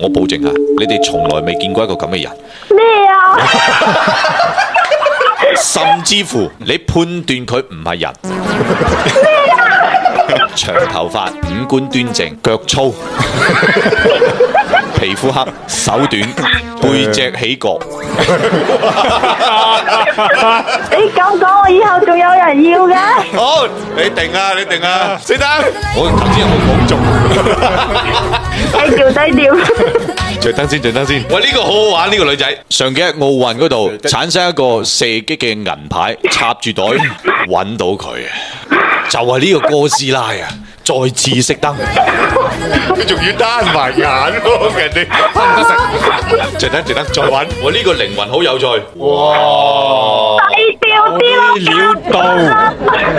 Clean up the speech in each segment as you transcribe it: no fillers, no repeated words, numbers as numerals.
我保證啊，你哋從來未見過一個咁嘅人。咩啊？甚至乎你判斷佢唔係人。長頭髮，五官端正，腳粗，皮膚黑，手短，背脊起角。你咁講，我以後仲有人要嘅？好，你定啊，你定啊，死得！我頭先有冇講中？低調低調。着燈先，着燈先。喂，呢個好好玩，呢個女仔。上幾日奧運嗰度產生一個射擊嘅銀牌，插住袋揾到佢啊！就係呢個哥斯拉啊！再次熄燈，佢仲要單埋眼喎，人哋着燈，再揾。我呢個靈魂好有趣。哇！低調啲咯。料到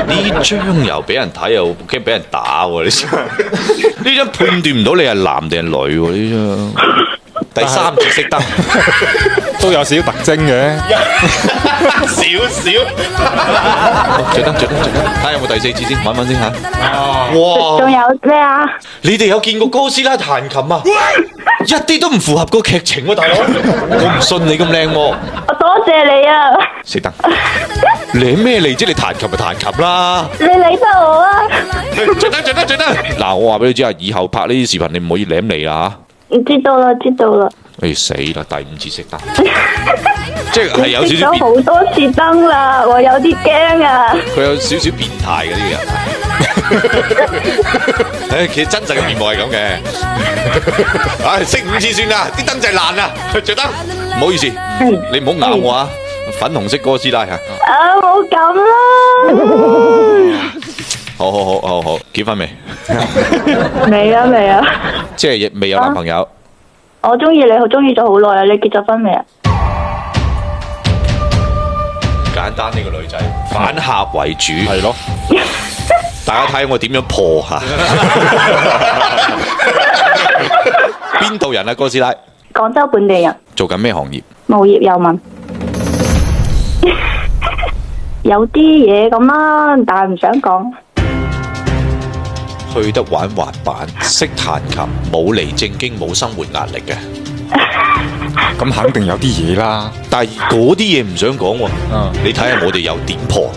呢張又俾人睇，又驚俾人打喎。呢張判斷唔到你係男定係女喎。呢張第三次熄燈都有少少特徵嘅，少。着燈，睇下有冇第四次先，揾先嚇。哇！仲有咩啊？你哋有見過哥斯拉彈琴啊？一啲都唔符合個劇情喎，大佬！我唔信你咁靚喎。我多謝你啊！熄燈，你咩嚟啫？你彈琴咪彈琴啦！你理得我啊？着燈！嗱，我話俾你知啊，以後拍呢啲視頻你唔可以舐你啊知道啦。哎死啦！第五次熄燈，即係有少少變，熄咗好多次燈啦，我有啲驚啊！佢有少少變態嘅呢個人。其實真實嘅面目係咁嘅。熄5次算啦，啲燈就係爛啦。着燈，唔好意思，你唔好咬我啊！粉紅色哥斯拉嚇。冇咁啦。好，結婚未？未啊。即係未有男朋友。我中意你，好中意咗好耐啦。你結咗婚未啊？簡單呢個女仔，反客為主。係咯。大家睇我點樣破嚇？邊度人啊？哥斯拉？廣州本地人。做緊咩行業？無業遊民。有啲嘢咁啦，但係唔想講。去得玩滑板，識彈琴，冇嚟正經，冇生活壓力嘅。咁肯定有啲嘢啦。但係嗰啲嘢唔想講喎。你睇下我哋有點破。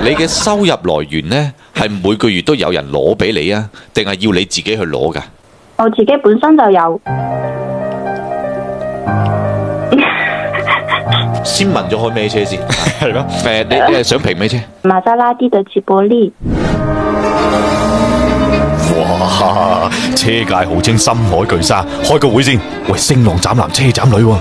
你嘅收入來源呢，係每個月都有人攞俾你啊，定係要你自己去攞㗎？我自己本身就有。先問咗開咩車先？係咯。你係想評咩車？瑪莎拉蒂嘅捷博利。哇！車界號稱深海巨鯊，開個會先。喂，聲浪斬男，車斬女喎，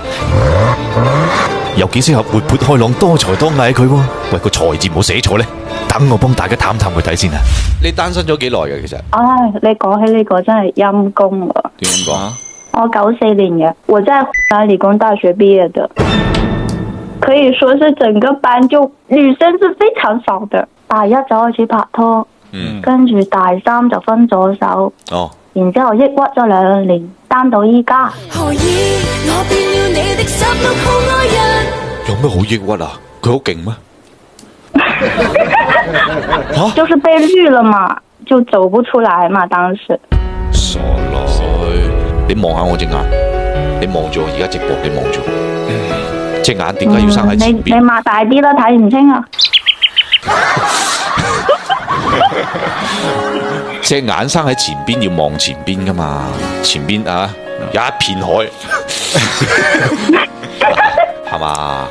有幾適合活潑開朗、多才多藝佢喎。喂，個才字冇寫錯咧，等我幫大家探探佢睇先啊！你單身咗幾耐嘅其實？唉，你講起呢個真係陰公喎。點講啊？我94年嘅，我在湖南理工大學畢業的，可以說是整個班就女生是非常少的。大一就開始拍拖。跟住大三就分咗手，然之後抑鬱咗2年，單到依家。有咩好抑鬱啊？佢好勁咩？就是被綠了嘛，就走不出來嘛，當時。傻女，你望下我隻眼，你望住我而家直播，你望住我，隻眼點解要生喺前邊？你擘大啲啦，睇唔清啊！隻眼生喺前邊，要望前邊噶嘛？前邊啊，有一片海，係嘛？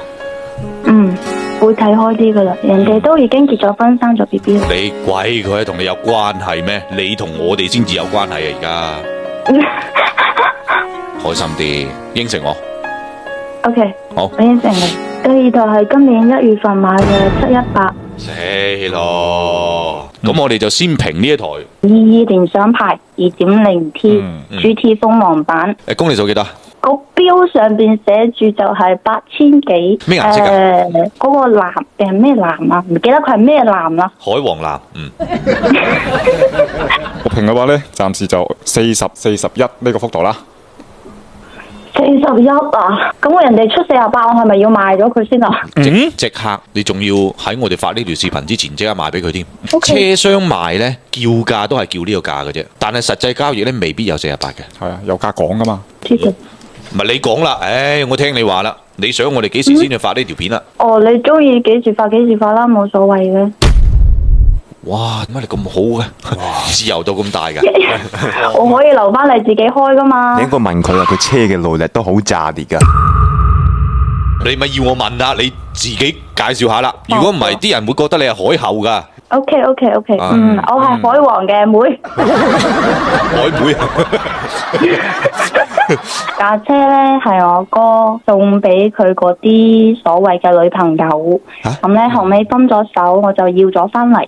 會睇開啲噶啦，人哋都已經結咗婚，生咗 BB 啦。你鬼佢同你有關係咩？你同我哋先至有關係啊！而家開心啲，應承我。OK，好，我應承你。第二台係今年1月份買嘅718。死咯！咁我哋就先評呢一台22年上牌 2.0T GT 鋒芒版。公里數幾多？個標上邊寫住就係8000幾。咩顏色啊？嗰個藍定係咩藍啊？唔記得佢係咩藍啦。海黃藍。我評嘅話咧，暫時就40、41呢個幅度啦。41啊！咁我人哋出48，我係咪要賣咗佢先啊？即刻，你仲要喺我哋發呢條視頻之前即刻賣俾佢添。 OK 車商賣呢，叫價都係叫呢個價嘅啫，但係實際交易呢，未必有48嘅。係啊，有價講噶嘛。黐線！唔係你講啦，唉，我聽你話啦。你想我哋幾時先去發呢條片啊？哦，你中意幾時發幾時發啦，冇所謂嘅。哇，點解你咁好嘅？自由度咁大㗎？我可以留翻嚟自己開噶嘛你。應該問佢啊，佢車嘅耐力都好炸裂噶。你咪要我問啦，你自己介紹下啦。如果唔係，啲人會覺得你係海後㗎， OK，啊我係海王嘅妹。海妹。架車咧係我哥送俾佢嗰啲所謂嘅女朋友，咁咧後尾分咗手，我就要咗翻嚟。